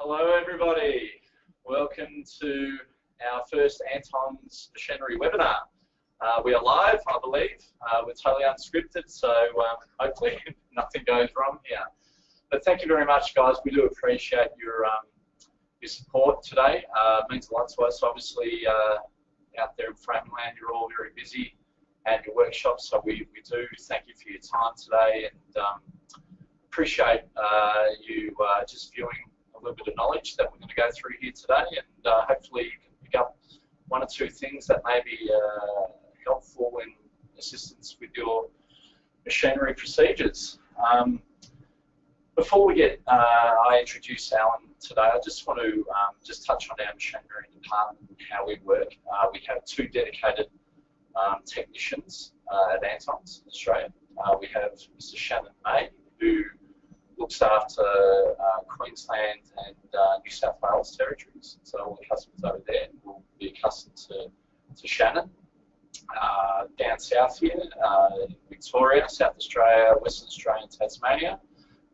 Hello everybody, welcome to our first Antons machinery webinar. We are live, I believe. We're totally unscripted, so hopefully nothing goes wrong here. But thank you very much, guys. We do appreciate your support today. It means a lot to us. Obviously, out there in Frameland, you're all very busy at your workshops, so we do thank you for your time today and appreciate you just viewing a little bit of knowledge that we're going to go through here today, and hopefully you can pick up one or two things that may be helpful in assistance with your machinery procedures. Before we get, I introduce Alan today, I just want to just touch on our machinery department and how we work. We have two dedicated technicians at Antons, Australia. We have Mr. Shannon May, who looks after Queensland and New South Wales territories. So all the customers over there will be accustomed to Shannon. Down south here, Victoria, South Australia, Western Australia and Tasmania,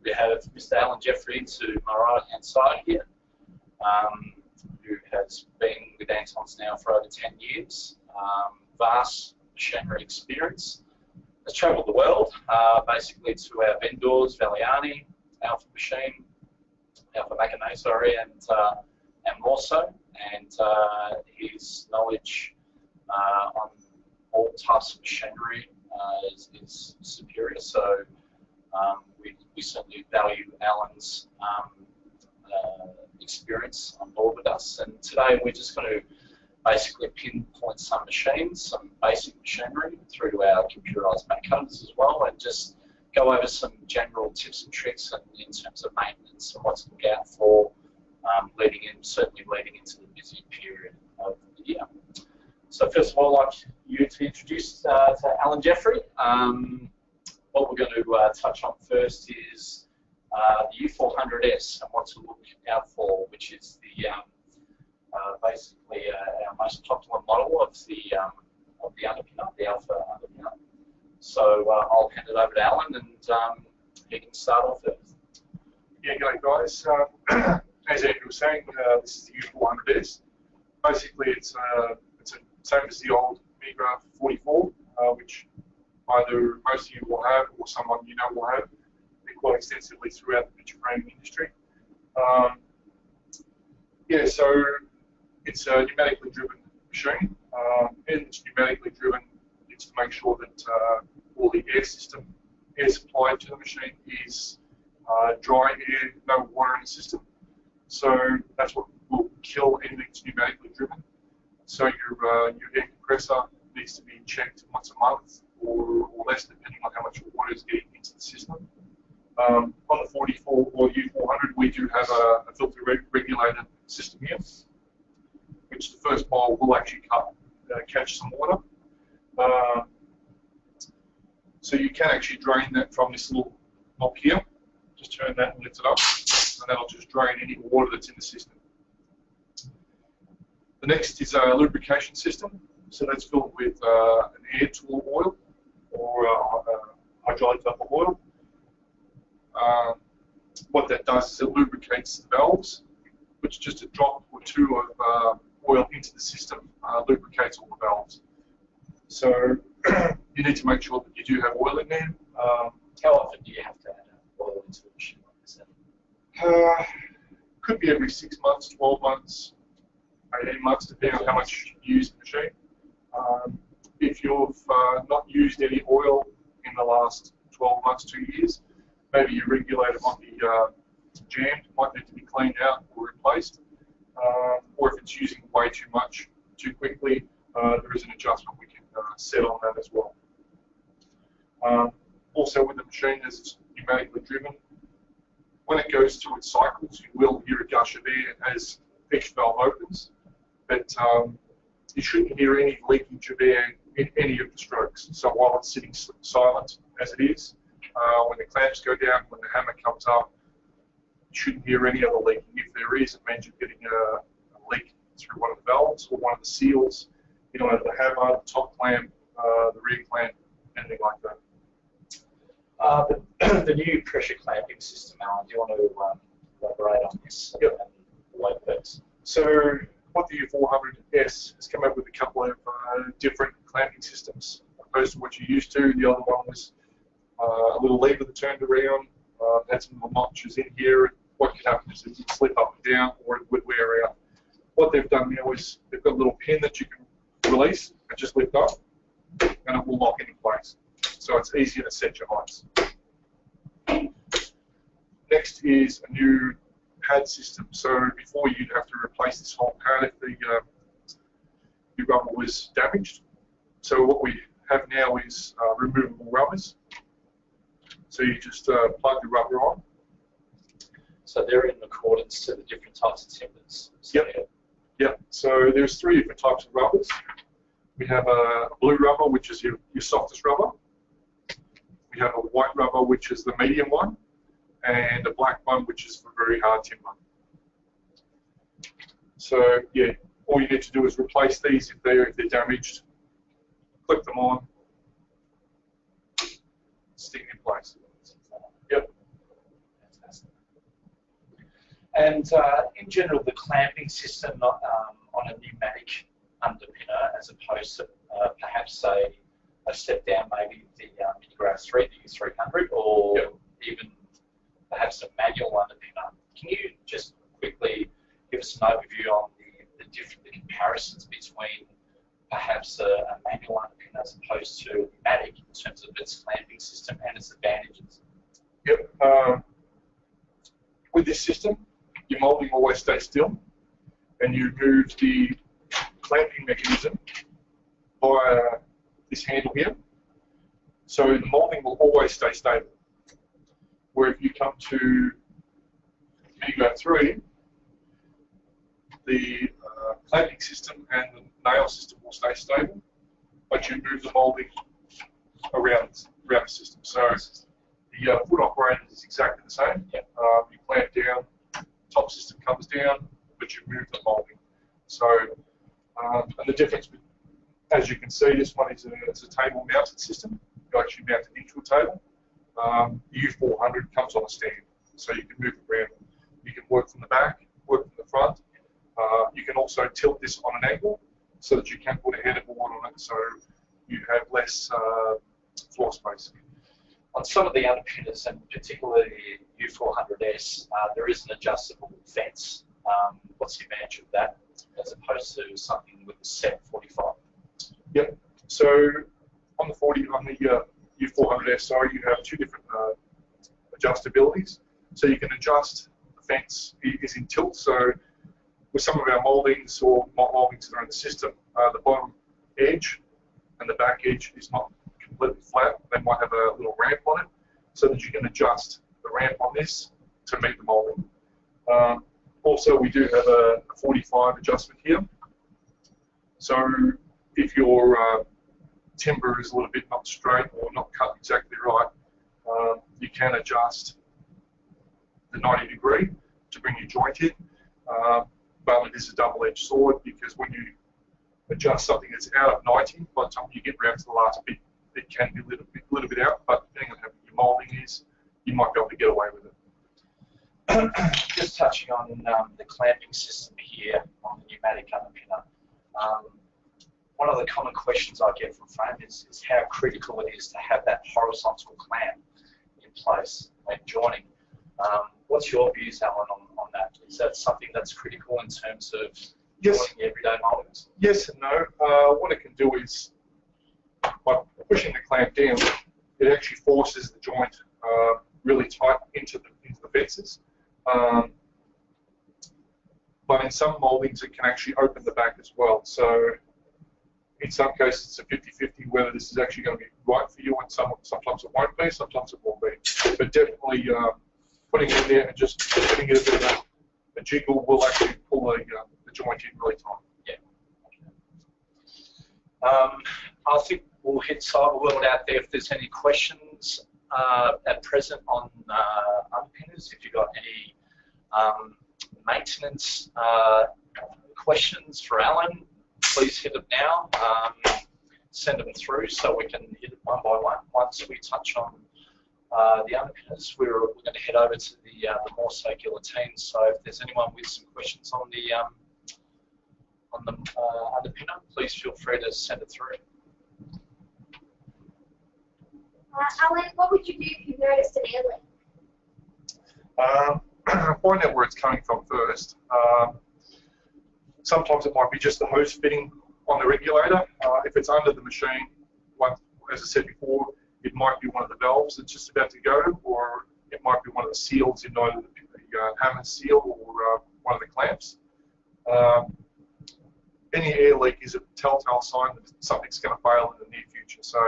we have Mr. Allen Jeffery to my right hand side here, who has been with Antons now for over 10 years. Vast machinery experience. Has travelled the world, basically to our vendors, Valiani, Alpha Machine, Alpha Machinate, sorry, and more so. And his knowledge on all types of machinery is superior. So we certainly value Alan's experience on board with us. And today we're just going to basically pinpoint some machines, some basic machinery, through to our computerised back cutters as well, and just go over some general tips and tricks in terms of maintenance and what to look out for certainly leading into the busy period of the year. So first of all, I'd like you to introduce to Allen Jeffery. What we're going to touch on first is the U400S and what to look out for, which is the basically our most popular model of the underpinner, the Alpha underpinner. So I'll hand it over to Alan, and he can start off first. Yeah, g'day guys. As Andrew was saying, this is the U400S. Basically, it's the same as the old Migra 44, which either most of you will have or someone you know will have. They're quite extensively throughout the picture framing industry. Yeah, so it's a pneumatically driven machine, and it's pneumatically driven. It's to make sure that all the air supply to the machine is dry air, no water in the system. So that's what will kill anything that's pneumatically driven. So your air compressor needs to be checked once a month or less, depending on how much water is getting into the system. On the 44 or U400, we do have a filter regulated system here, which the first bowl will actually catch some water. So you can actually drain that from this little knob here. Just turn that and lift it up, and that'll just drain any water that's in the system. The next is a lubrication system. So that's filled with an air tool oil or hydraulic vapor oil. What that does is it lubricates the valves, which just a drop or two of oil into the system lubricates all the valves. So you need to make sure that you do have oil in there. How often do you have to add oil into a machine like this? Could be every 6 months, 12 months, 18 months, depending on how much you use the machine. If you've not used any oil in the last 12 months, 2 years, maybe your regulator might be jammed, might need to be cleaned out or replaced. Or if it's using way too much too quickly, there is an adjustment we can set on that as well. Also with the machine, as it's pneumatically driven, when it goes through its cycles, you will hear a gush of air as each valve opens, but you shouldn't hear any leakage of air in any of the strokes. So while it's sitting silent as it is, when the clamps go down, when the hammer comes up, you shouldn't hear any other leaking. If there is, it means you're getting a leak through one of the valves or one of the seals, you know, the hammer, the top clamp, the rear clamp, anything like that. The new pressure clamping system, Alan, do you want to elaborate on this? Yep. And the way it works? So what the U400S has come up with a couple of different clamping systems opposed to what you used to. The other one was a little lever that turned around, had some little notches in here. What could happen is it would slip up and down or it would wear out. What they've done now is they've got a little pin that you can release and just lift up and it will lock into place. So it's easier to set your heights. Next is a new pad system. So before you'd have to replace this whole pad if the rubber was damaged. So what we have now is removable rubbers. So you just plug the rubber on. So they're in accordance to the different types of timbers. So Yep. Yep. So there's 3 different types of rubbers. We have a blue rubber, which is your softest rubber. We have a white rubber, which is the medium one, and a black one, which is for very hard timber. So yeah, all you need to do is replace these if they're damaged. Clip them on, stick it in place. Yep. Fantastic. And in general, the clamping system on a pneumatic underpinner, as opposed to perhaps a step down, maybe the Minigraph 3, the U300, or Yep. even perhaps a manual underpinner. Can you just quickly give us an overview on the comparisons between perhaps a manual underpinner as opposed to a pneumatic in terms of its clamping system and its advantages? Yep. With this system, your moulding always stays still, and you move the clamping mechanism via this handle here. So the moulding will always stay stable. Where if you come to Minigraph 3, the clamping system and the nail system will stay stable, but you move the moulding around the system. So the foot operated is exactly the same. Yep. You clamp down, top system comes down, but you move the moulding. So, and the difference, as you can see, this one is a table mounted system. You actually mount it into a table. The U400 comes on a stand, so you can move it around. You can work from the back, work from the front. You can also tilt this on an angle so that you can put a header board on it, so you have less floor space. On some of the underpinners, and particularly U400S, there is an adjustable fence. What's the advantage of that as opposed to something with a set 45? Yep. So on the U400S, sorry, you have 2 different adjustabilities. So you can adjust the fence is in tilt. So with some of our mouldings or mouldings that are in the system, the bottom edge and the back edge is not completely flat. They might have a little ramp on it, so that you can adjust the ramp on this to meet the moulding. Also, we do have a 45 adjustment here. So if your timber is a little bit not straight or not cut exactly right, you can adjust the 90 degree to bring your joint in. But it is a double-edged sword, because when you adjust something that's out of 90, by the time you get around to the last bit, it can be a little bit out, but depending on how your moulding is, you might be able to get away with it. Just touching on the clamping system here on the pneumatic underpinner. One of the common questions I get from framers is how critical it is to have that horizontal clamp in place when joining. What's your views, Alan, on that? Is that something that's critical in terms of joining everyday mouldings? Yes and no. What it can do is, by pushing the clamp down, it actually forces the joint really tight into the fences. But in some mouldings, it can actually open the back as well. So in some cases, it's a 50-50 whether this is actually going to be right for you, and sometimes it won't be, sometimes it will be. But definitely putting it in there and just giving it a bit of a jiggle will actually pull the joint in really tight. Yeah. I think we'll hit Cyber World out there if there's any questions at present on underpinners. If you've got any maintenance questions for Alan, please hit them now. Send them through so we can hit it one by one once we touch on The underpinners, we're going to head over to the Morse guillotine. So if there's anyone with some questions on the underpinner, please feel free to send it through. Alan, what would you do if you noticed an air leak? Find out where it's coming from first. Sometimes it might be just the hose fitting on the regulator. If it's under the machine, as I said before, it might be one of the valves that's just about to go, or it might be one of the seals in either the hammer seal or one of the clamps. Any air leak is a telltale sign that something's going to fail in the near future, so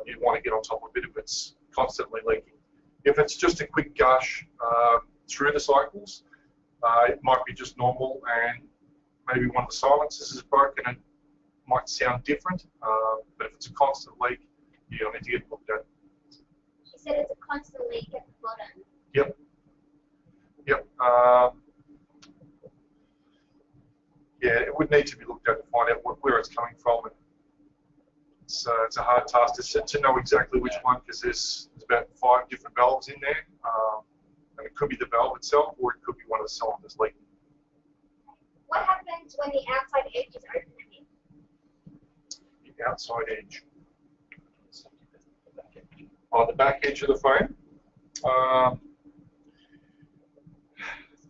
you want to get on top of it if it's constantly leaking. If it's just a quick gush through the cycles, it might be just normal, and maybe one of the silencers is broken and might sound different, but if it's a constant leak, you'll need to get looked at. You said it's a constant leak at the bottom. Yep. Yep. Yeah, it would need to be looked at to find out where it's coming from. And it's a hard task to know exactly which one, because there's about 5 different valves in there, and it could be the valve itself, or it could be one of the cylinders leaking. What happens when the outside edge is open again? The outside edge. On the back edge of the frame.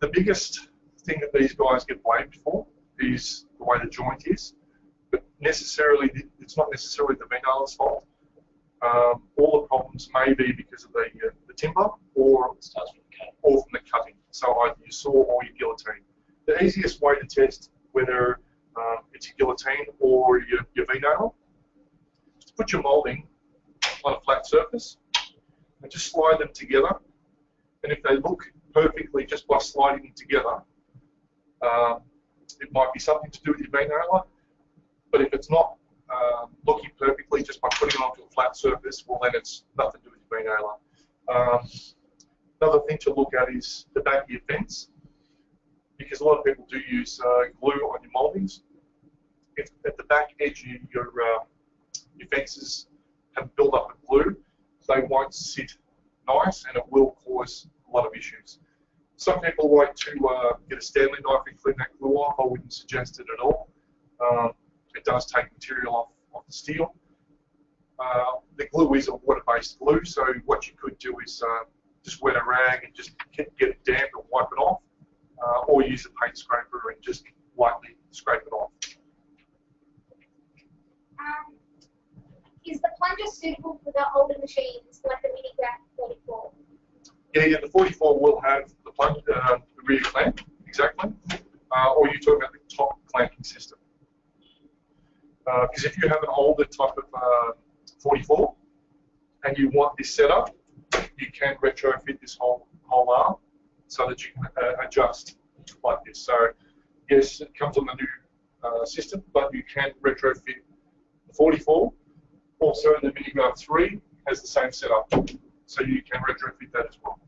The biggest thing that these guys get blamed for is the way the joint is, but it's not necessarily the V-nailer's fault. All the problems may be because of the timber or from the cutting. So either your saw or your guillotine. The easiest way to test whether it's your guillotine or your V-nailer is to put your moulding on a flat surface and just slide them together. And if they look perfectly just by sliding them together, it might be something to do with your V-nailer. But if it's not looking perfectly just by putting it onto a flat surface, well then it's nothing to do with your V-nailer. Another thing to look at is the back of your fence, because a lot of people do use glue on your mouldings. If at the back edge your fences have built up of glue, they won't sit nice, and it will cause a lot of issues. Some people like to get a Stanley knife and clean that glue off. I wouldn't suggest it at all. It does take material off the steel. The glue is a water-based glue, so what you could do is just wet a rag and just get it damp and wipe it off, or use a paint scraper and just lightly scrape it off. Is the plunger suitable for the older machines like the Minigraph 44? Yeah, the 44 will have the plunge, the rear clamp, exactly. Or you're talking about the top clamping system. Because if you have an older type of 44 and you want this setup, you can retrofit this whole arm so that you can adjust like this. So yes, it comes on the new system, but you can retrofit the 44. Also, the Minigraph 3 has the same setup, so you can retrofit that as well.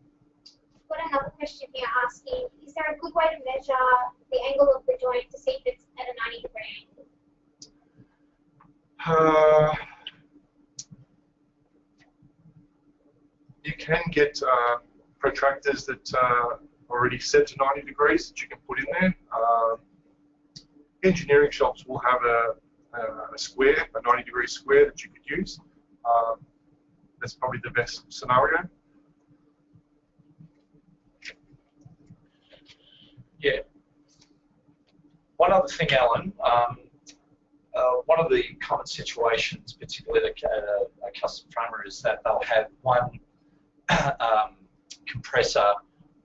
I've got another question here asking, is there a good way to measure the angle of the joint to see if it's at a 90-degree angle? You can get protractors that are already set to 90 degrees that you can put in there. Engineering shops will have a square, a 90-degree square that you could use. That's probably the best scenario. Yeah. One other thing, Alan, one of the common situations, particularly a custom framer, is that they'll have one compressor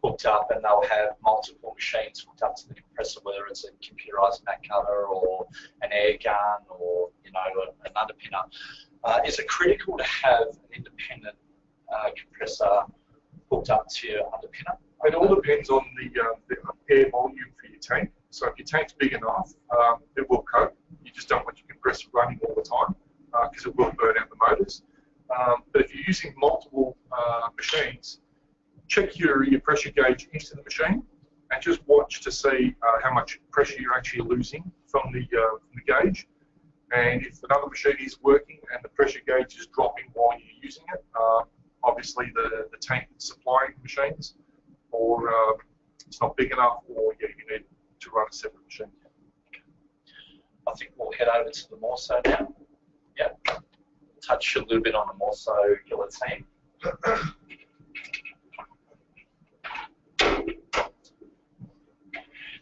hooked up and they'll have multiple machines hooked up to the compressor, whether it's a computerized back cutter or an air gun or an underpinner. Is it critical to have an independent compressor hooked up to your underpinner? It all depends on the air volume for your tank. So if your tank's big enough, it will cope. You just don't want your compressor running all the time because it will burn out the motors. But if you're using multiple machines, check your pressure gauge into the machine and just watch to see how much pressure you're actually losing from the gauge. And if another machine is working and the pressure gauge is dropping while you're using it, obviously the tank that's supplying the machines, or it's not big enough, or yeah, you need to run a separate machine. I think we'll head over to the Morso now. Yeah. Touch a little bit on the Morso guillotine.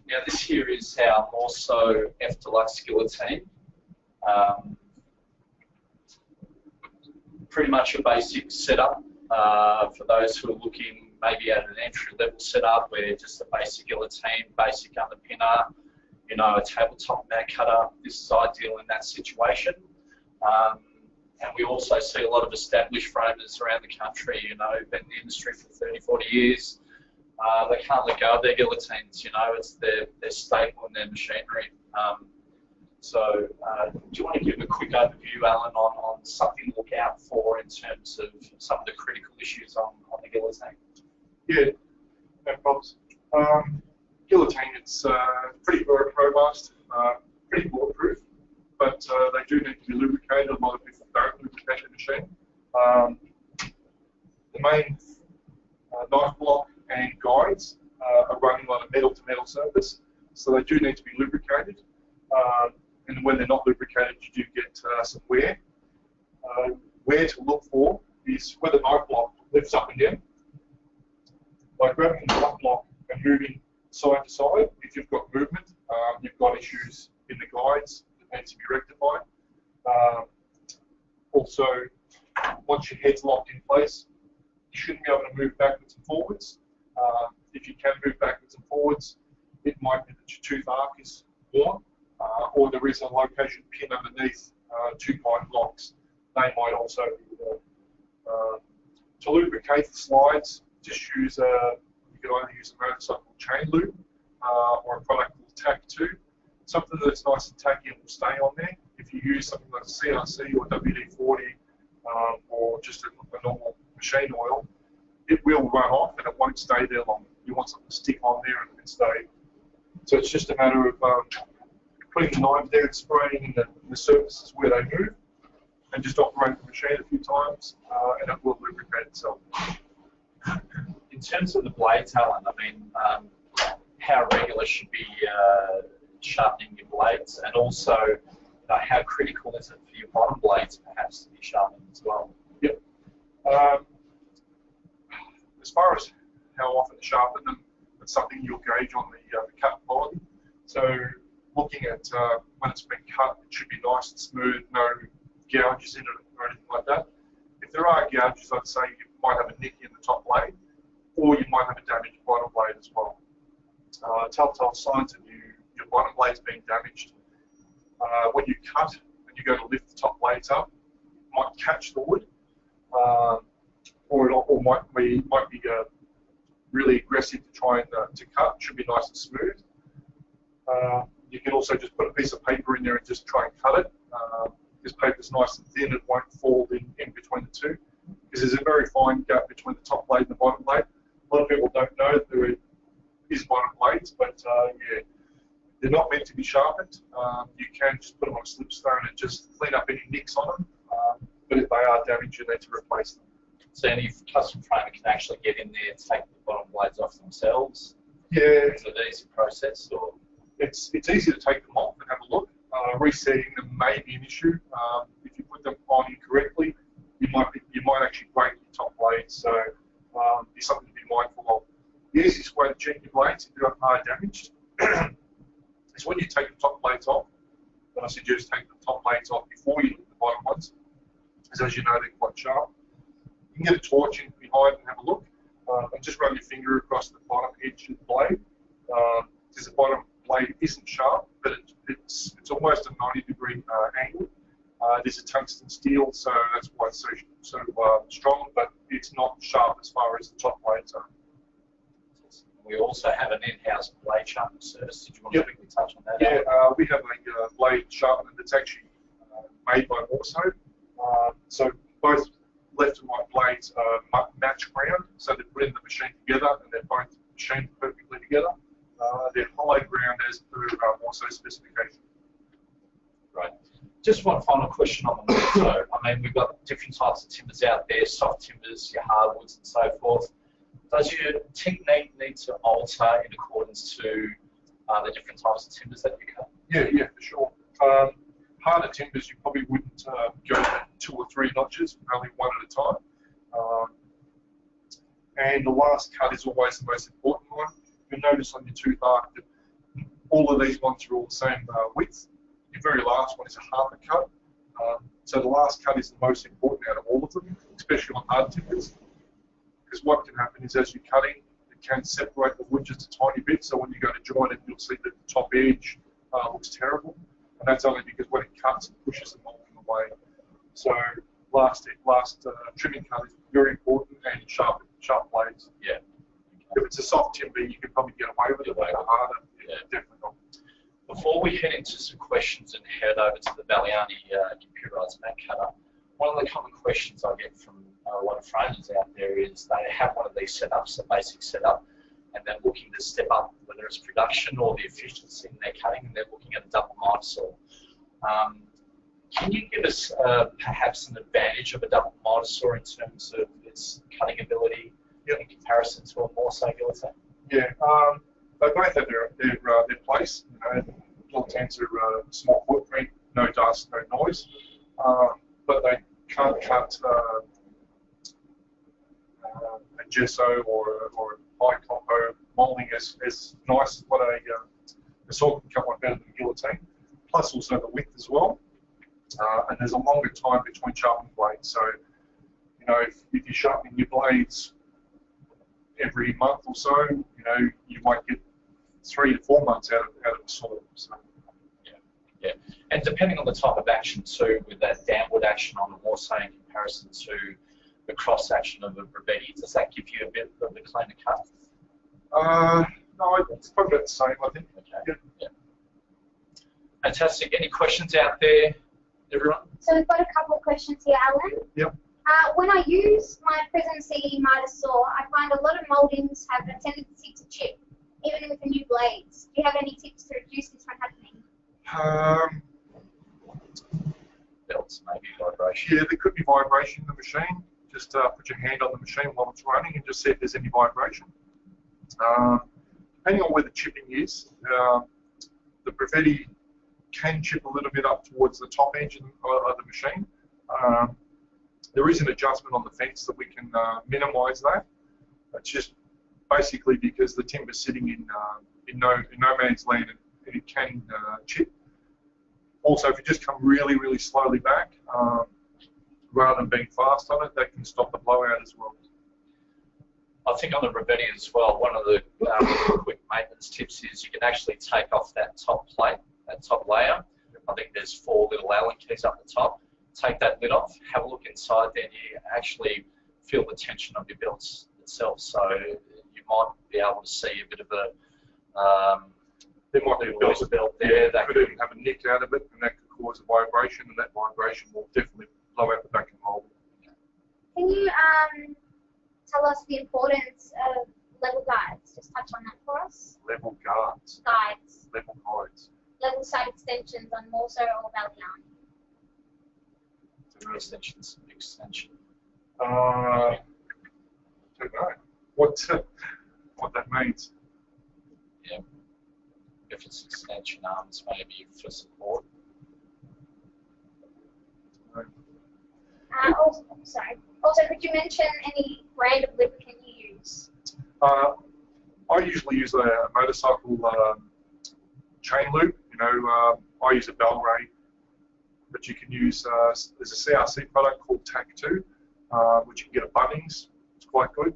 Now this here is our Morso F Deluxe guillotine. Pretty much a basic setup for those who are looking maybe at an entry-level setup where just a basic guillotine, basic underpinner, you know, a tabletop mat cutter. This is ideal in that situation. And we also see a lot of established framers around the country, you know, been in the industry for 30, 40 years. They can't let go of their guillotines, you know, it's their staple in their machinery. So do you want to give a quick overview, Alan, on something to look out for in terms of some of the critical issues on the guillotine? Yeah, no problems. Guillotine, it's pretty robust, pretty bulletproof, but they do need to be lubricated. A lot of people don't lubricate the machine. The main knife block and guides are running on a metal-to-metal surface, so they do need to be lubricated. And when they're not lubricated, you do get some wear. Where to look for is where the knife block lifts up and down. By grabbing the knife block and moving side to side, if you've got movement, you've got issues in the guides that need to be rectified. Also, once your head's locked in place, you shouldn't be able to move backwards and forwards. If you can move backwards and forwards, it might be that your tooth arc is worn, or there is a location pin underneath two guide blocks. They might also be to lubricate the slides, just use you can either use a motorcycle chain lube or a product called Tack 2, something that's nice and tacky and will stay on there. If you use something like CRC or WD-40 or just a normal machine oil, it will run off and it won't stay there long. You want something to stick on there and stay. So it's just a matter of putting the knife there and spraying in the surfaces where they move, and just operate the machine a few times, and it will lubricate itself. In terms of the blades, Alan, I mean, how regular should be sharpening your blades, and also how critical is it for your bottom blades perhaps to be sharpened as well? Yep. As far as how often to sharpen them, it's something you'll gauge on the cut quality. So looking at when it's been cut, it should be nice and smooth, no gouges in it or anything like that. If there are gouges, I'd say you might have a nick in the top blade, or you might have a damaged bottom blade as well. Telltale signs of your bottom blade's being damaged. When you cut and you go to lift the top blades up, it might catch the wood, or it might be really aggressive to try and to cut. It should be nice and smooth. You can also just put a piece of paper in there and just try and cut it. This paper's nice and thin, it won't fold in between the two, because there's a very fine gap between the top blade and the bottom blade. A lot of people don't know that there is bottom blades, but yeah, they're not meant to be sharpened. You can just put them on a slipstone and just clean up any nicks on them, but if they are damaged, you need to replace them. So any custom framer can actually get in there and take the bottom blades off themselves? Yeah. Is it an easy process? Or? It's easy to take them off and have a look. Resetting them may be an issue. If you put them on incorrectly, you might actually break your top blades. So it's something to be mindful of. The easiest way to check your blades if they are damaged is when you take the top blades off. And I suggest take the top blades off before you hit the bottom ones, because as you know they're quite sharp. You can get a torch in behind and have a look, and just run your finger across the bottom edge of the blade. Because the bottom blade isn't sharp, but it's almost a 90-degree angle. It is a tungsten steel, so that's why it's so strong, but it's not sharp as far as the top blades are. We also have an in-house blade sharpening service. Did you want to quickly touch on that? Yeah, we have a blade sharpener that's actually made by Morso. So both left and right blades are match ground, so they're put in the machine together and they're both machined perfectly together. They're hollow ground as per Morso specification. Right. just one final question on the wood. So, I mean, we've got different types of timbers out there, soft timbers, your hardwoods and so forth. Does your technique need to alter in accordance to the different types of timbers that you cut? Yeah, for sure. Harder timbers, you probably wouldn't go 2 or 3 notches, only 1 at a time. And the last cut is always the most important one. You'll notice on your tooth arc that all of these ones are all the same width. Your very last one is a half a cut. So the last cut is the most important out of all of them, especially on hard timbers. Because what can happen is as you're cutting, it can separate the wood just a tiny bit. So when you go to join it, you'll see that the top edge looks terrible. And that's only because when it cuts, it pushes the molding away. So last trimming cut is very important, and sharp blades. Yeah. If it's a soft timber, you can probably get away with it. But harder, definitely not. Before we head into some questions and head over to the Valiani computerized mat cutter, one of the common questions I get from a lot of framers out there is they have one of these setups, a basic setup, and they're looking to step up, whether it's production or the efficiency in their cutting, and they're looking at a double miter saw. Can you give us perhaps an advantage of a double miter saw in terms of its cutting ability in comparison to a more circular thing? Yeah, they both have their place. You know, Antons are small footprint, no dust, no noise, but they can't cut a gesso or high compo molding as nice as what a saw can cut one better than a guillotine. Plus also the width as well. And there's a longer time between sharpening blades. So, you know, if you're sharpening your blades every month or so, you know, you might get 3 to 4 months out of a saw. So. Yeah. And depending on the type of action too, with that downward action on the more so in comparison to the cross action of a Brevetti, does that give you a bit of a cleaner cut? No, it's probably about the same, I think. Okay. Yeah. Fantastic. Any questions out there, everyone? So we've got a couple of questions here, Alan. Yep. When I use my Prism CD miter saw, I find a lot of moldings have a tendency to chip, even with the new blades. Do you have any tips to reduce this from happening? Belts, maybe vibration. Yeah, there could be vibration in the machine. Just put your hand on the machine while it's running and just see if there's any vibration. Depending on where the chipping is, the Brevetti can chip a little bit up towards the top edge of the machine. There is an adjustment on the fence that we can minimise that. It's just basically because the timber's sitting in no man's land and it can chip. Also, if you just come really, really slowly back, rather than being fast on it, that can stop the blowout as well. I think on the Brevetti as well, one of the quick maintenance tips is you can actually take off that top plate, that top layer. I think there's 4 little Allen keys up the top. Take that lid off, have a look inside, then you actually feel the tension of your belts itself. So you might be able to see a bit of a there might be a belt there. That could even have a nick out of it, and that could cause a vibration, and that vibration will definitely blow out the back and mold. Can you tell us the importance of level guides? Just touch on that for us. Level guides. Guides. Level guides. Level side extensions on Morso or Valiani. Extensions. I don't know what that means. Yeah. If it's extension arms, maybe for support. Also, could you mention any brand of lubricant you use? I usually use a motorcycle chain lube. You know, I use a Belray, but you can use there's a CRC product called TAC2, which you can get at Bunnings. It's quite good.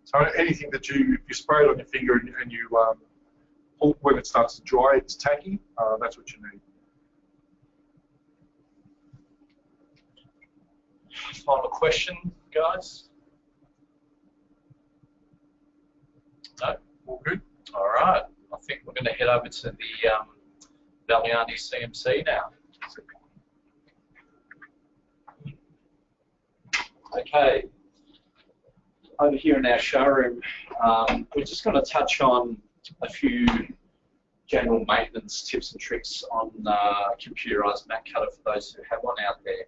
So anything that you spray it on your finger and you pull when it starts to dry, it's tacky. That's what you need. Final question, guys? No? All good? All right. I think we're going to head over to the Valiani CMC now. Okay. Over here in our showroom, we're just going to touch on a few general maintenance tips and tricks on computerized mat cutter for those who have one out there.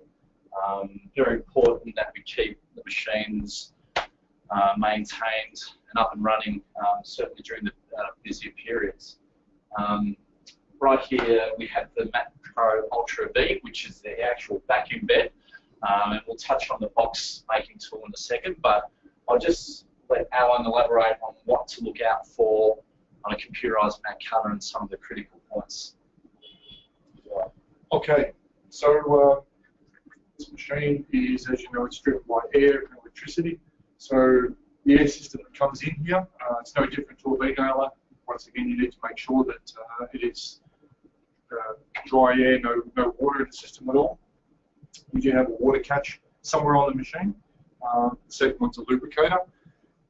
Very important that we keep the machines maintained and up and running, certainly during the busier periods. Right here we have the Mat Pro Ultra V, which is the actual vacuum bed, and we'll touch on the box making tool in a second, but I'll just let Alan elaborate on what to look out for on a computerized mat cutter and some of the critical points. Okay, so this machine is, as you know, it's driven by air and electricity. So the air system that comes in here, it's no different to a V-nailer. Once again, you need to make sure that it is dry air, no water in the system at all. We do have a water catch somewhere on the machine. The second one's a lubricator.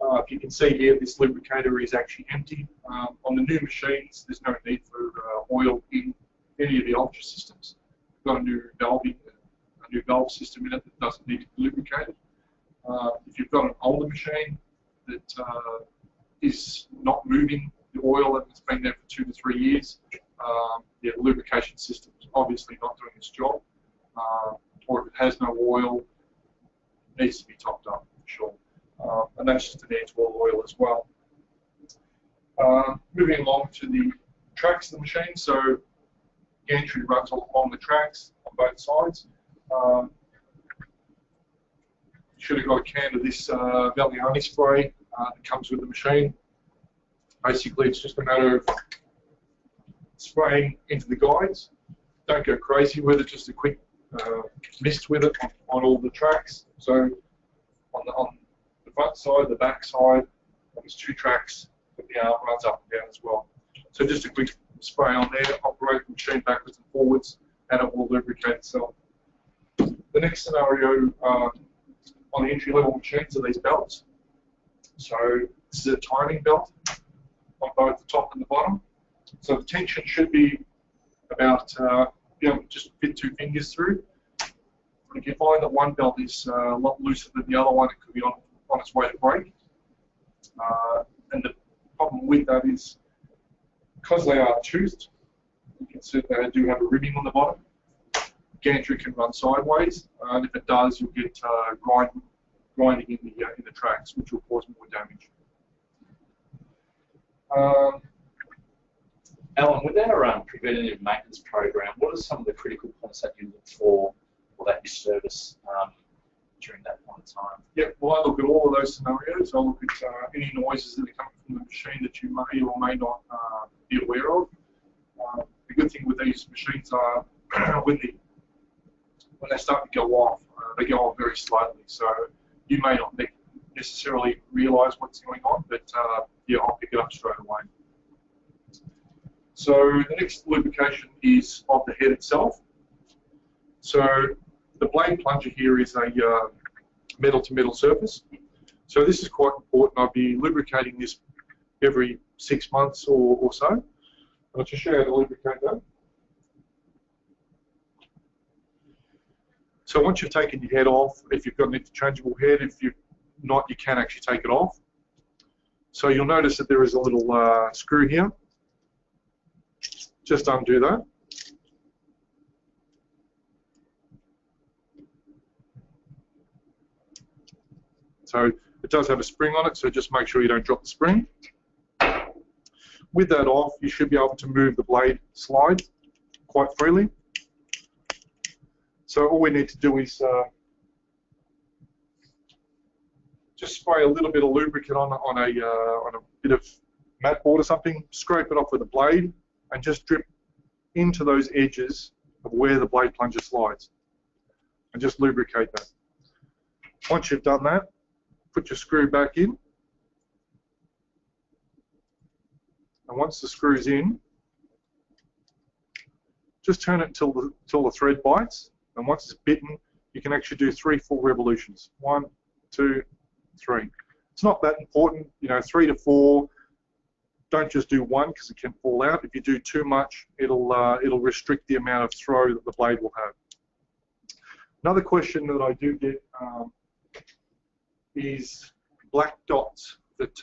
If you can see here, this lubricator is actually empty. On the new machines, there's no need for oil in any of the Ultra systems. We've got a new valve system in it that doesn't need to be lubricated. If you've got an older machine that is not moving the oil and it's been there for 2 to 3 years, the lubrication system is obviously not doing its job. Or if it has no oil, it needs to be topped up, for sure. And that's just an air-to-all oil as well. Moving along to the tracks of the machine, so gantry runs along the tracks on both sides. You should have got a can of this Valiani spray that comes with the machine. Basically, it's just a matter of spraying into the guides. Don't go crazy with it, just a quick mist with it on all the tracks. So on the front side, the back side, there's 2 tracks that the arm runs up and down as well. So just a quick spray on there, operate the machine backwards and forwards, and it will lubricate itself. The next scenario on the entry-level machines are these belts. So this is a timing belt on both the top and the bottom. So the tension should be about, just fit 2 fingers through. But if you find that one belt is a lot looser than the other one, it could be on its way to break. And the problem with that is, because they are toothed, you can see they do have a ribbing on the bottom. Gantry can run sideways, and if it does, you'll get grinding in the tracks, which will cause more damage. Alan, with our preventative maintenance program, what are some of the critical points that you look for or that you service during that point of time? Yeah, well, I look at all of those scenarios. I'll look at any noises that are coming from the machine that you may or may not be aware of. The good thing with these machines are when they start to go off, they go off very slightly. So you may not necessarily realise what's going on, but yeah, I'll pick it up straight away. So the next lubrication is of the head itself. So the blade plunger here is a metal-to-metal surface. So this is quite important. I'll be lubricating this every 6 months or so. I'll just show you how to lubricate that. So once you've taken your head off, if you've got an interchangeable head, if you're not, you can actually take it off. So you'll notice that there is a little screw here. Just undo that. So it does have a spring on it, so just make sure you don't drop the spring. With that off, you should be able to move the blade slide quite freely. So all we need to do is just spray a little bit of lubricant on a bit of mat board or something, scrape it off with a blade, and just drip into those edges of where the blade plunger slides, and just lubricate that. Once you've done that, put your screw back in, and once the screw's in, just turn it until the thread bites, and once it's bitten, you can actually do 3 full revolutions. 1, 2, 3. It's not that important, 3 to 4. Don't just do 1 because it can fall out. If you do too much, it'll restrict the amount of throw that the blade will have. Another question that I do get is black dots that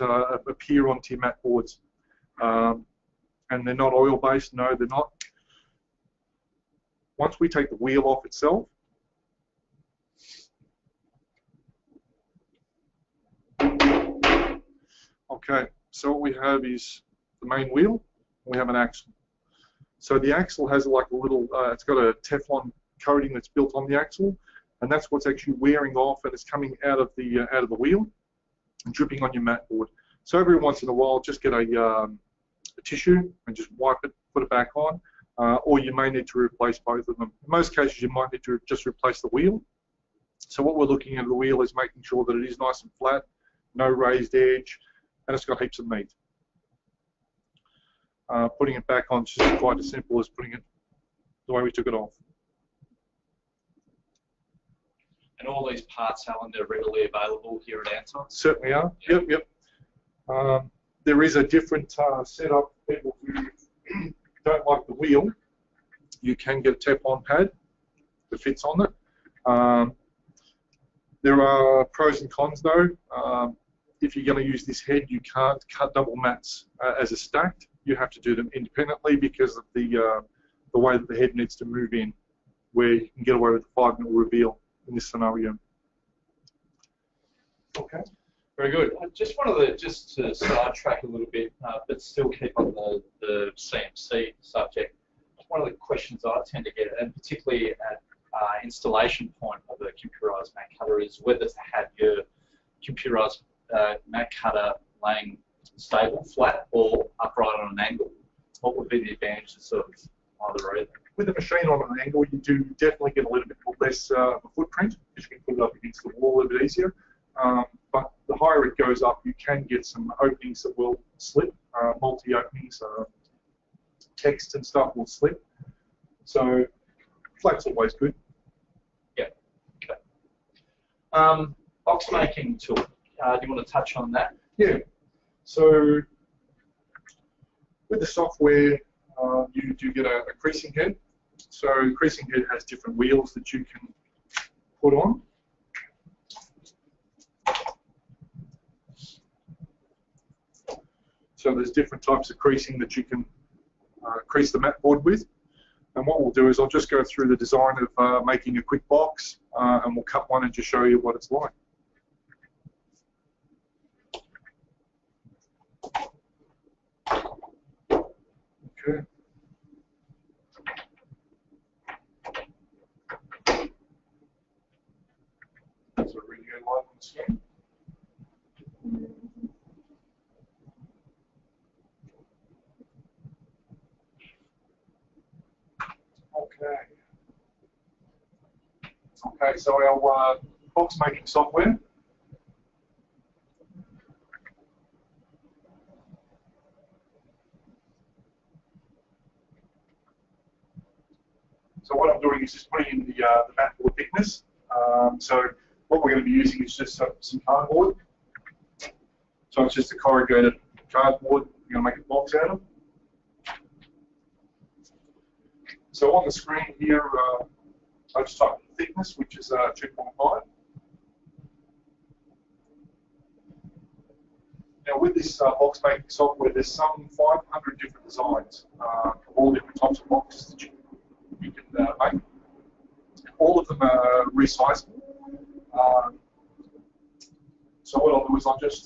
appear onto your mat boards. and they're not oil-based. No, they're not. Once we take the wheel off itself, okay, so what we have is the main wheel, and we have an axle. So the axle has like a little, it's got a Teflon coating that's built on the axle, and that's what's actually wearing off, and it's coming out of the wheel and dripping on your mat board. So every once in a while, just get a tissue and just wipe it, put it back on, or you may need to replace both of them. In most cases, you might need to just replace the wheel. So what we're looking at the wheel is making sure that it is nice and flat, no raised edge, and it's got heaps of meat. Putting it back on is just quite as simple as putting it the way we took it off. And all these parts, Alan, they're readily available here at Antons? Certainly are. Yep. There is a different setup for people who don't like the wheel. You can get a Teflon pad that fits on it. There are pros and cons though. If you're going to use this head, you can't cut double mats as a stacked. You have to do them independently because of the way that the head needs to move in, where you can get away with a 5mm reveal in this scenario. Okay. Very good. I just wanted to sidetrack a little bit, but still keep on the CMC subject. One of the questions I tend to get, and particularly at installation point of a computerized mat cutter, is whether to have your computerized mat cutter laying stable, flat, or upright on an angle. What would be the advantages of either or either? With a machine on an angle, you do definitely get a little bit less of a footprint, because you can put it up against the wall a little bit easier. But the higher it goes up, you can get some openings that will slip, multi-openings, text and stuff will slip. So flat's always good. Yeah. Okay. Box making tool. Do you want to touch on that? Yeah. So with the software, you do get a creasing head. So the creasing head has different wheels that you can put on. So there's different types of creasing that you can crease the mat board with. And what we'll do is I'll just go through the design of making a quick box, and we'll cut one and just show you what it's like. Okay. That's a radio live on the screen. Okay, so our box making software. So what I'm doing is just putting in the mat board thickness. So what we're going to be using is just some cardboard. So it's just a corrugated cardboard we're going to make a box out of. So on the screen here, I just type in thickness, which is 2.5. Now with this box making software, there's some 500 different designs of all different types of boxes that you can make. All of them are resizable. So what I'll do is I'll just,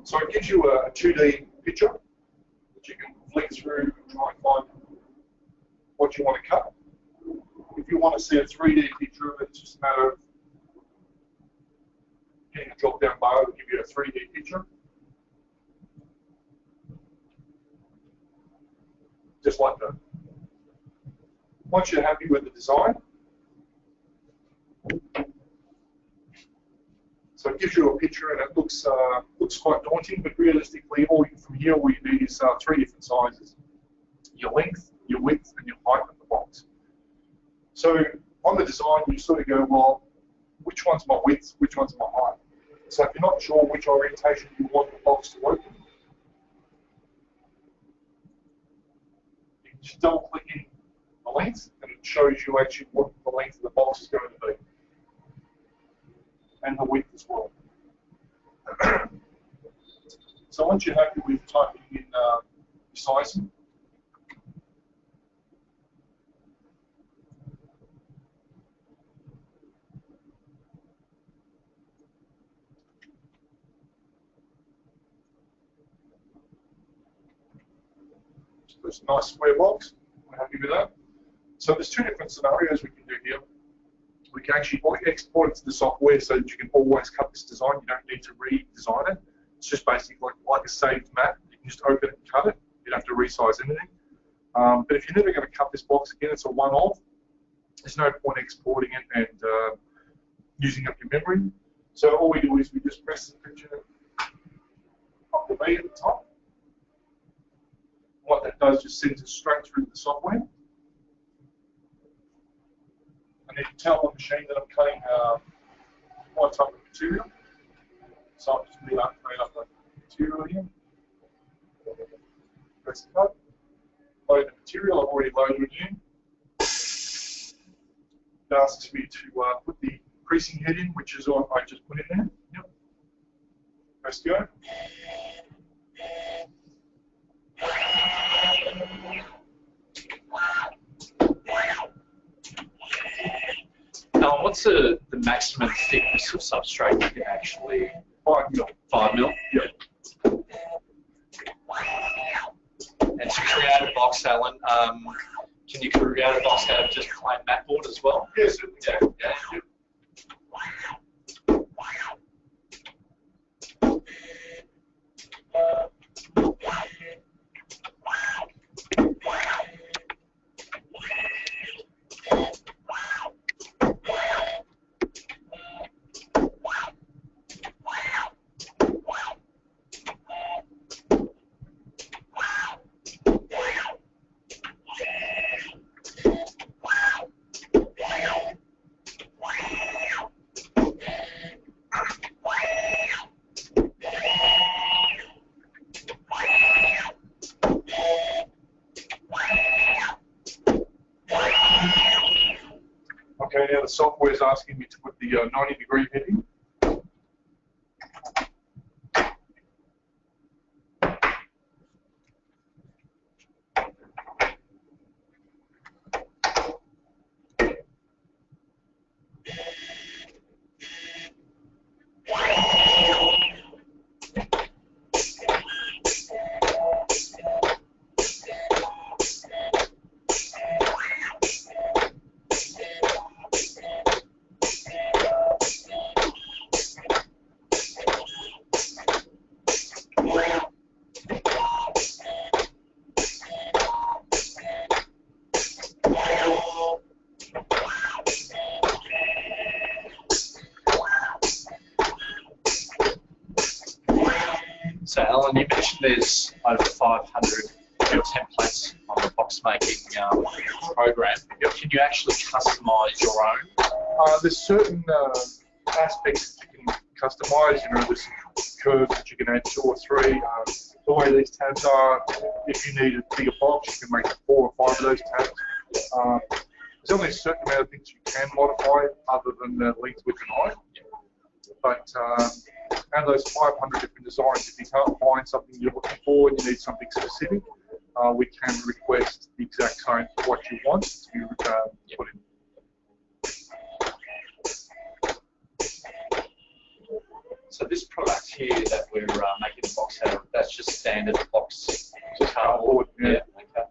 so it gives you a 2D picture that you can flick through and try and find what you want to cut. If you want to see a 3D picture of it, it's just a matter of getting a drop-down bar to give you a 3D picture. Just like that. Once you're happy with the design, so it gives you a picture and it looks quite daunting, but realistically, from here all you need is 3 different sizes: your length, your width, and your height of the box. So on the design, you sort of go, well, which one's my width, which one's my height? So if you're not sure which orientation you want the box to open, you can just double click in the length, and it shows you actually what the length of the box is going to be, and the width as well. So once you're happy with typing in your sizing, it's a nice square box. We're happy with that. So there's two different scenarios we can do here. We can actually export it to the software so that you can always cut this design. You don't need to redesign it. It's just basically like a saved map. You can just open it and cut it. You don't have to resize anything. But if you're never going to cut this box again, it's a one-off. There's no point exporting it and using up your memory. So all we do is we just press the picture of the V at the top. What that does just sends it straight through the software. And you can tell on the machine that I'm cutting my type of material. So I'm just made up the material here. Press cut. Load the material. I've already loaded it in. It asks me to put the creasing head in, which is what I just put in there. Yep. Press go. What's the maximum thickness of substrate you can actually? 5 mil. 5 mil? Yep. And to create a box, Alan, can you create a box out of just plain mat board as well? Yes. Yeah. Yeah. Okay, now the software is asking me to put the 90-degree head in. So, Alan, you mentioned there's over 500 templates on the box making program. Can you actually customize your own? There's certain aspects that you can customize. You know, there's curves that you can add 2 or 3. The way these tabs are, if you need a bigger box, you can make 4 or 5 of those tabs. There's only a certain amount of things you can modify other than the length, width, and height. But out of those 500 different designs, if you can't find something you're looking for and you need something specific, we can request the exact same what you want to put in. So this product here that we're making a box out of, that's just standard box cardboard. Yeah. Okay.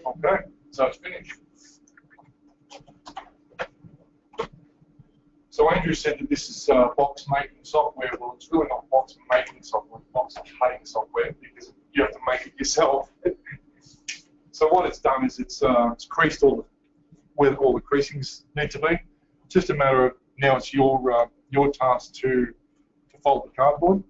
Okay, so it's finished. So Andrew said that this is box making software. Well, it's really not box making software, it's box cutting software because you have to make it yourself. So what it's done is it's creased where all the creasings need to be. It's just a matter of now it's your task to fold the cardboard.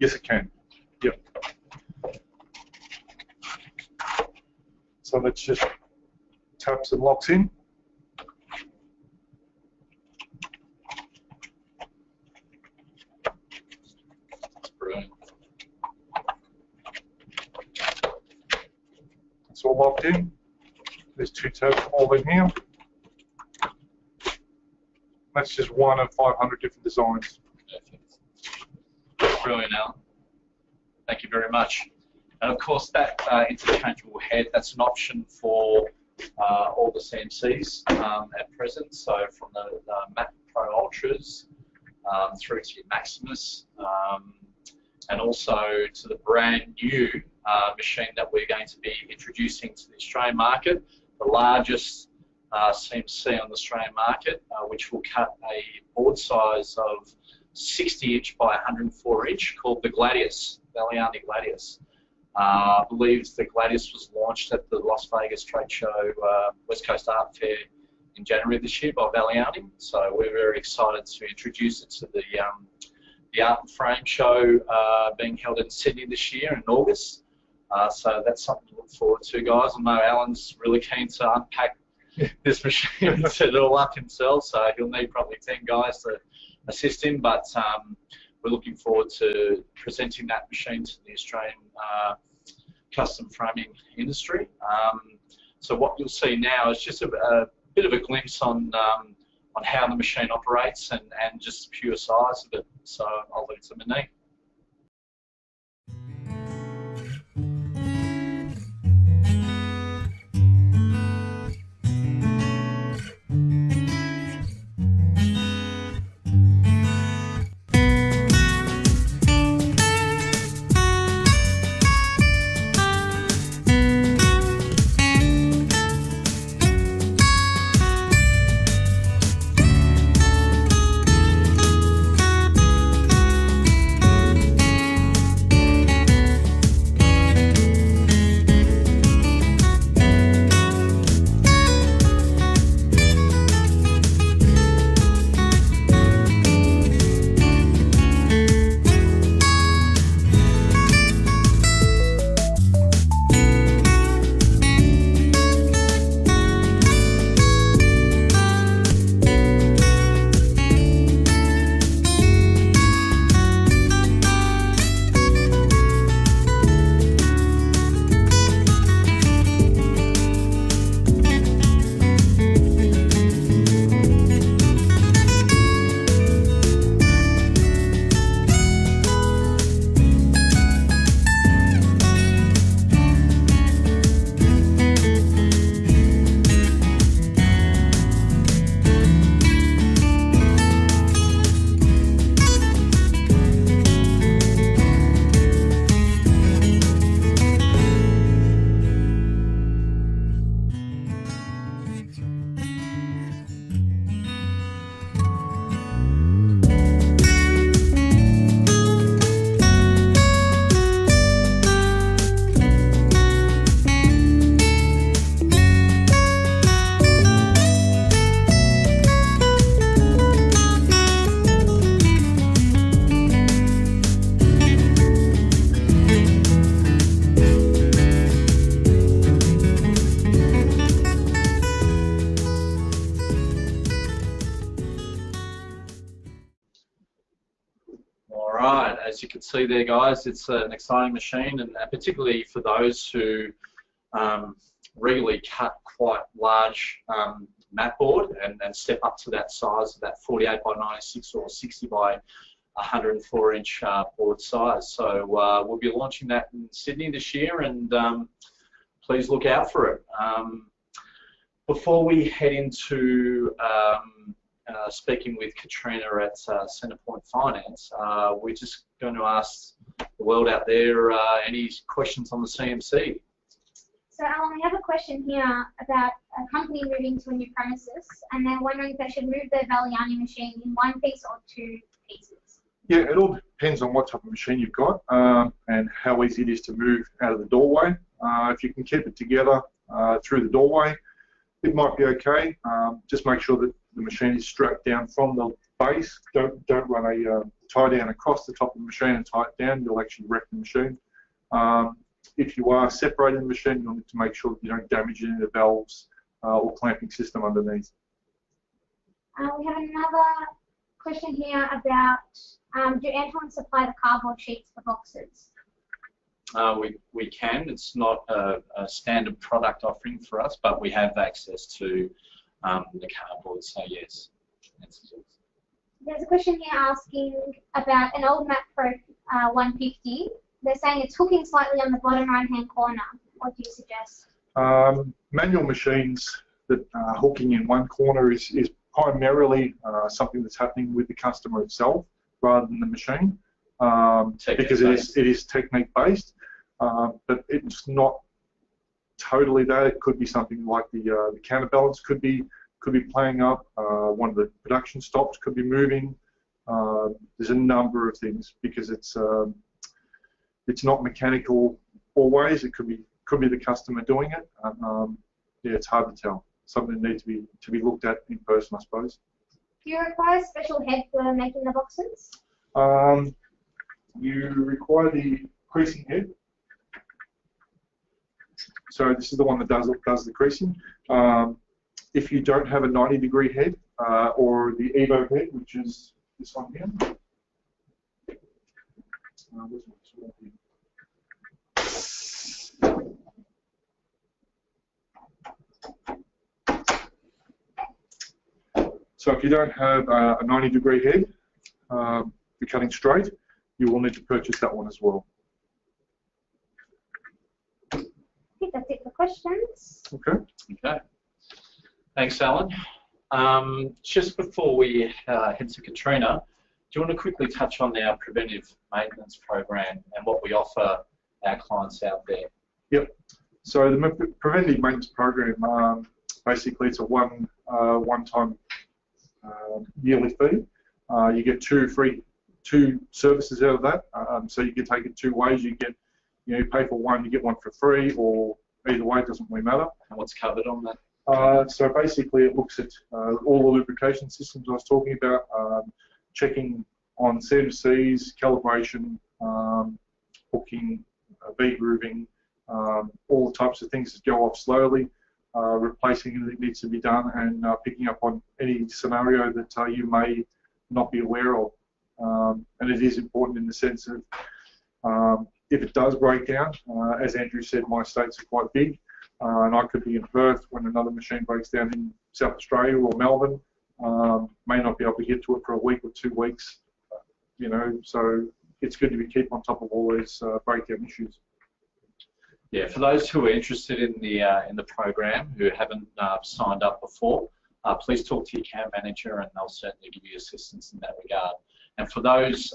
Yes, it can. Yep. So let's just tap some locks in. That's brilliant. It's all locked in. There's 2 tabs all in here. That's just one of 500 different designs. Perfect. Brilliant, Alan. Thank you very much. And of course, that interchangeable head, that's an option for all the CMCs at present. So from the Mac Pro Ultras through to your Maximus, and also to the brand new machine that we're going to be introducing to the Australian market, the largest CMC on the Australian market, which will cut a board size of 60-inch by 104-inch, called the Gladius, Valiani Gladius. I believe the Gladius was launched at the Las Vegas trade show, West Coast Art Fair, in January this year by Valiani. So we're very excited to introduce it to the Art and Frame show being held in Sydney this year in August. So that's something to look forward to, guys. I know Alan's really keen to unpack this machine and set it all up himself, so he'll need probably 10 guys to assist him, but we're looking forward to presenting that machine to the Australian custom framing industry. So what you'll see now is just a bit of a glimpse on how the machine operates and just the pure size of it. So I'll leave it to Monique. As you can see there, guys, it's an exciting machine, and particularly for those who regularly cut quite large mat board and step up to that size of that 48 by 96 or 60 by 104-inch board size. So we'll be launching that in Sydney this year, and please look out for it. Before we head into speaking with Katrina at Centrepoint Finance, we're just going to ask the world out there any questions on the CMC. So Alan, we have a question here about a company moving to a new premises, and they're wondering if they should move their Valiani machine in one piece or two pieces. Yeah, it all depends on what type of machine you've got and how easy it is to move out of the doorway. If you can keep it together through the doorway, it might be okay. Just make sure that the machine is strapped down from the base. Don't run a tie down across the top of the machine and tie it down. You'll actually wreck the machine. If you are separating the machine, you'll need to make sure that you don't damage any of the valves or clamping system underneath. We have another question here about do Antons supply the cardboard sheets for boxes? We can. It's not a standard product offering for us, but we have access to the cardboard, so yes. There's a question here asking about an old Mac Pro 150. They're saying it's hooking slightly on the bottom right-hand corner. What do you suggest? Manual machines that are hooking in one corner is primarily something that's happening with the customer itself rather than the machine, because it is technique-based. But it's not totally that. It could be something like the counterbalance could be playing up. One of the production stops could be moving. There's a number of things because it's not mechanical always. It could be the customer doing it. Yeah, it's hard to tell. Something that needs to be looked at in person, I suppose. Do you require a special head for making the boxes? You require the creasing head. So this is the one that does the creasing. If you don't have a 90-degree head or the Evo head, which is this one here. So if you don't have a 90-degree head for cutting straight, you will need to purchase that one as well. I think that's it for questions. Okay. Okay. Thanks, Alan. Just before we head to Katrina, do you want to quickly touch on our preventive maintenance program and what we offer our clients out there? Yep. So the preventive maintenance program, basically it's a one-time yearly fee. You get two services out of that. So you can take it two ways. You get, you pay for one, you get one for free, or either way, it doesn't really matter. And what's covered on that? So basically, it looks at all the lubrication systems I was talking about, checking on CMCs, calibration, hooking, V-grooving, all the types of things that go off slowly, replacing anything that needs to be done, and picking up on any scenario that you may not be aware of. And it is important in the sense of if it does break down, as Andrew said, my states are quite big, and I could be in Perth when another machine breaks down in South Australia or Melbourne. May not be able to get to it for a week or 2 weeks, so it's good to keep on top of all these breakdown issues. Yeah, for those who are interested in the program who haven't signed up before, please talk to your account manager and they'll certainly give you assistance in that regard. And for those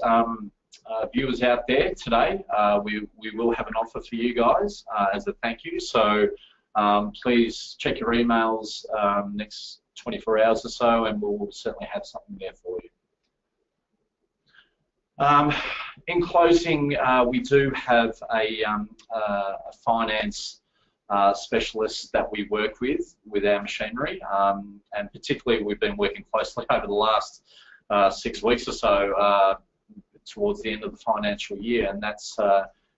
viewers out there today, we will have an offer for you guys as a thank you. So please check your emails next 24 hours or so, and we'll certainly have something there for you. In closing, we do have a finance specialist that we work with our machinery, and particularly we've been working closely over the last 6 weeks or so towards the end of the financial year, and that's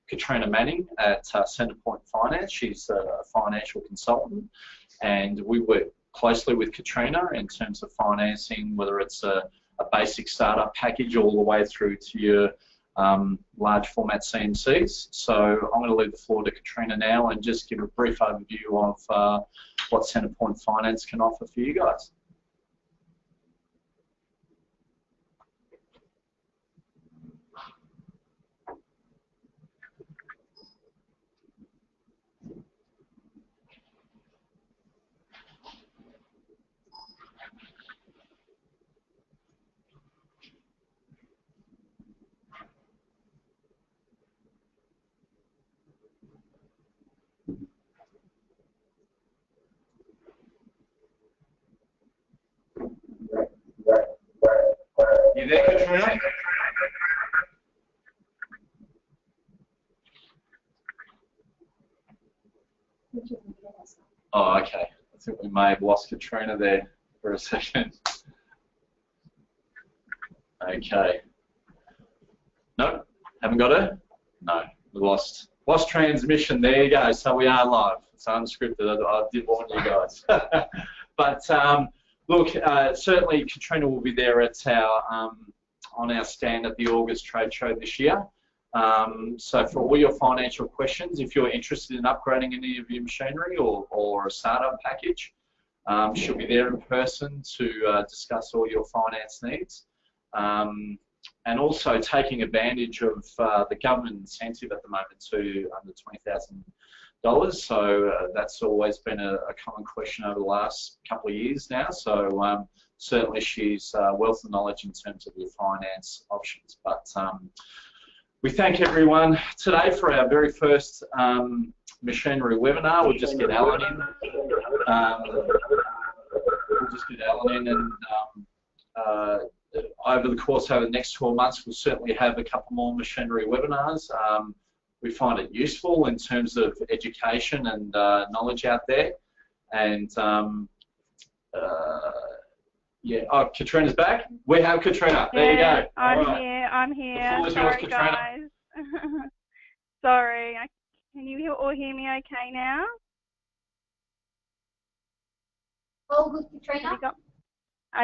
Katrina Manning at Centrepoint Finance. She's a financial consultant, and we work closely with Katrina in terms of financing, whether it's a basic startup package all the way through to your large format CNCs. So I'm going to leave the floor to Katrina now and just give a brief overview of what Centrepoint Finance can offer for you guys. You there, Katrina? Oh, okay. I think we may have lost Katrina there for a second. Okay. No, haven't got it? No, we lost transmission. There you go. So we are live. It's unscripted. I did warn you guys. But look, certainly Katrina will be there at our on our stand at the August trade show this year. So for all your financial questions, if you're interested in upgrading any of your machinery or a startup package, she'll be there in person to discuss all your finance needs. And also taking advantage of the government incentive at the moment to under $20,000. So that's always been a common question over the last couple of years now. So certainly she's wealth of knowledge in terms of your finance options. But we thank everyone today for our very first machinery webinar. We'll just get Allen in. And over the course of the next 12 months, we'll certainly have a couple more machinery webinars. We find it useful in terms of education and knowledge out there. And yeah, oh, Katrina's back. We have Katrina. There you go. I'm here. The floor is yours, Katrina. Guys. Sorry. Can you all hear me okay now? All good, Katrina?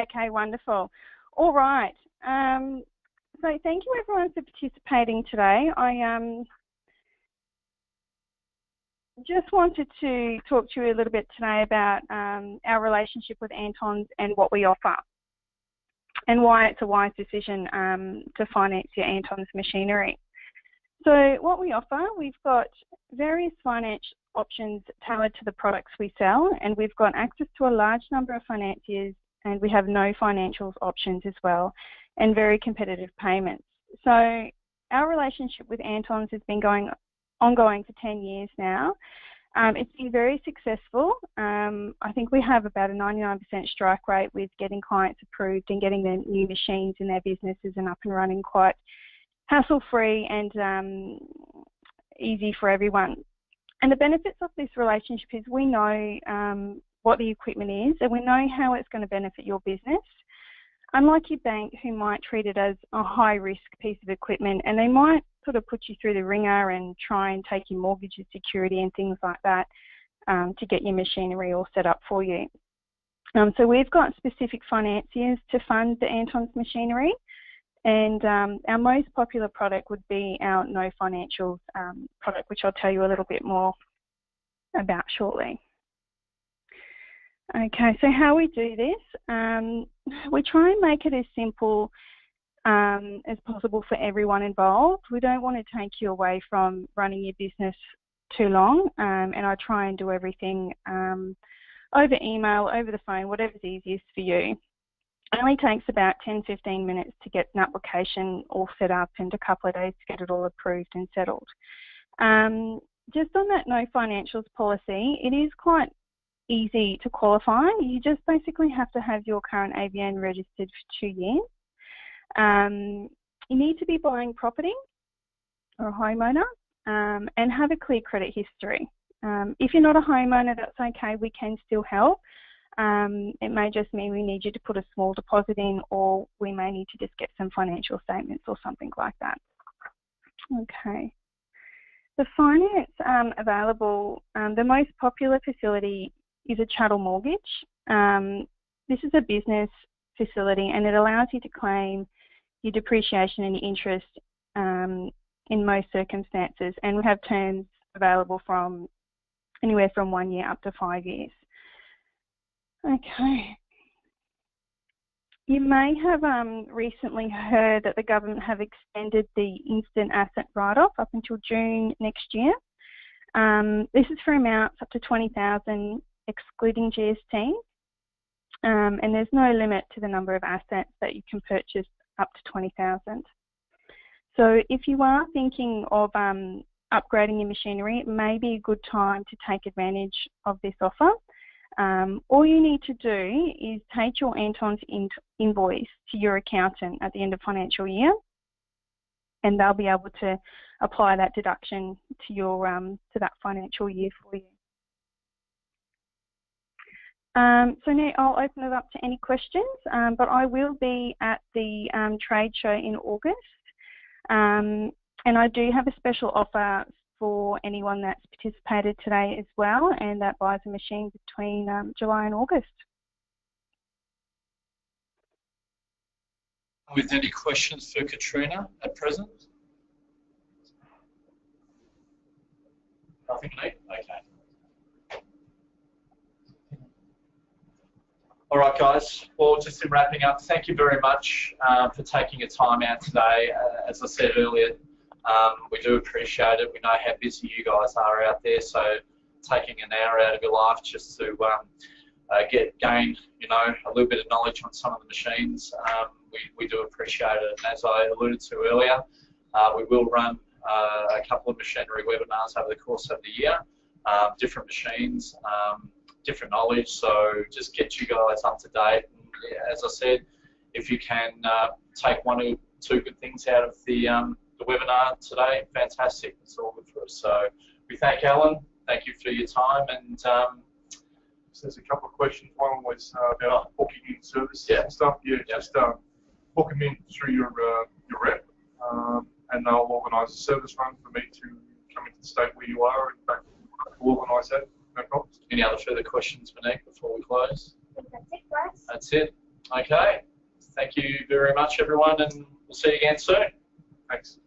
Okay, wonderful. All right. So thank you everyone for participating today. I just wanted to talk to you a little bit today about our relationship with Antons and what we offer and why it's a wise decision to finance your Antons machinery. So what we offer, we've got various finance options tailored to the products we sell, and we've got access to a large number of financiers, and we have no financials options as well, and very competitive payments. So our relationship with Antons has been ongoing for 10 years now. It's been very successful. I think we have about a 99% strike rate with getting clients approved and getting their new machines in their businesses and up and running quite hassle-free and easy for everyone. And the benefits of this relationship is we know what the equipment is, and we know how it's going to benefit your business. Unlike your bank, who might treat it as a high-risk piece of equipment, and they might sort of put you through the ringer and try and take your mortgage as security and things like that to get your machinery all set up for you. So we've got specific financiers to fund the Antons machinery, and our most popular product would be our no financials product, which I'll tell you a little bit more about shortly. Okay, so how we do this, we try and make it as simple as possible for everyone involved. We don't want to take you away from running your business too long, and I try and do everything over email, over the phone, whatever's easiest for you. It only takes about 10-15 minutes to get an application all set up and a couple of days to get it all approved and settled. Just on that no financials policy, it is quite easy to qualify. You just basically have to have your current ABN registered for 2 years. You need to be buying property or a homeowner and have a clear credit history. If you're not a homeowner, that's okay, we can still help. It may just mean we need you to put a small deposit in, or we may need to just get some financial statements or something like that. Okay. The finance available, the most popular facility is a chattel mortgage. This is a business facility, and it allows you to claim your depreciation and your interest in most circumstances, and we have terms available from anywhere from 1 year up to 5 years. Okay. You may have recently heard that the government have extended the instant asset write-off up until June next year. This is for amounts up to $20,000 excluding GST, and there's no limit to the number of assets that you can purchase up to $20,000. So if you are thinking of upgrading your machinery, it may be a good time to take advantage of this offer. All you need to do is take your Antons invoice to your accountant at the end of financial year, and they'll be able to apply that deduction to your to that financial year for you. So now I'll open it up to any questions, but I will be at the trade show in August, and I do have a special offer for anyone that's participated today as well, and that buys a machine between July and August. With any questions for Katrina at present? Nothing, Nate? Okay. All right, guys. Well, just in wrapping up, thank you very much for taking your time out today. As I said earlier, we do appreciate it. We know how busy you guys are out there, so taking an hour out of your life just to gain, you know, a little bit of knowledge on some of the machines, we do appreciate it. And as I alluded to earlier, we will run a couple of machinery webinars over the course of the year, different machines, different knowledge, so just get you guys up to date. And, yeah, as I said, if you can take one or two good things out of the webinar today, fantastic. It's all good for us. So we thank Alan. Thank you for your time. And there's a couple of questions. One was about booking in services and stuff. Yeah, just book them in through your rep, and they'll organise a service run for me to come into the state where you are and back. We'll organise that. No problems. Any other further questions, Monique, before we close? I think that's it, guys. That's it. Okay. Thank you very much, everyone, and we'll see you again soon. Thanks.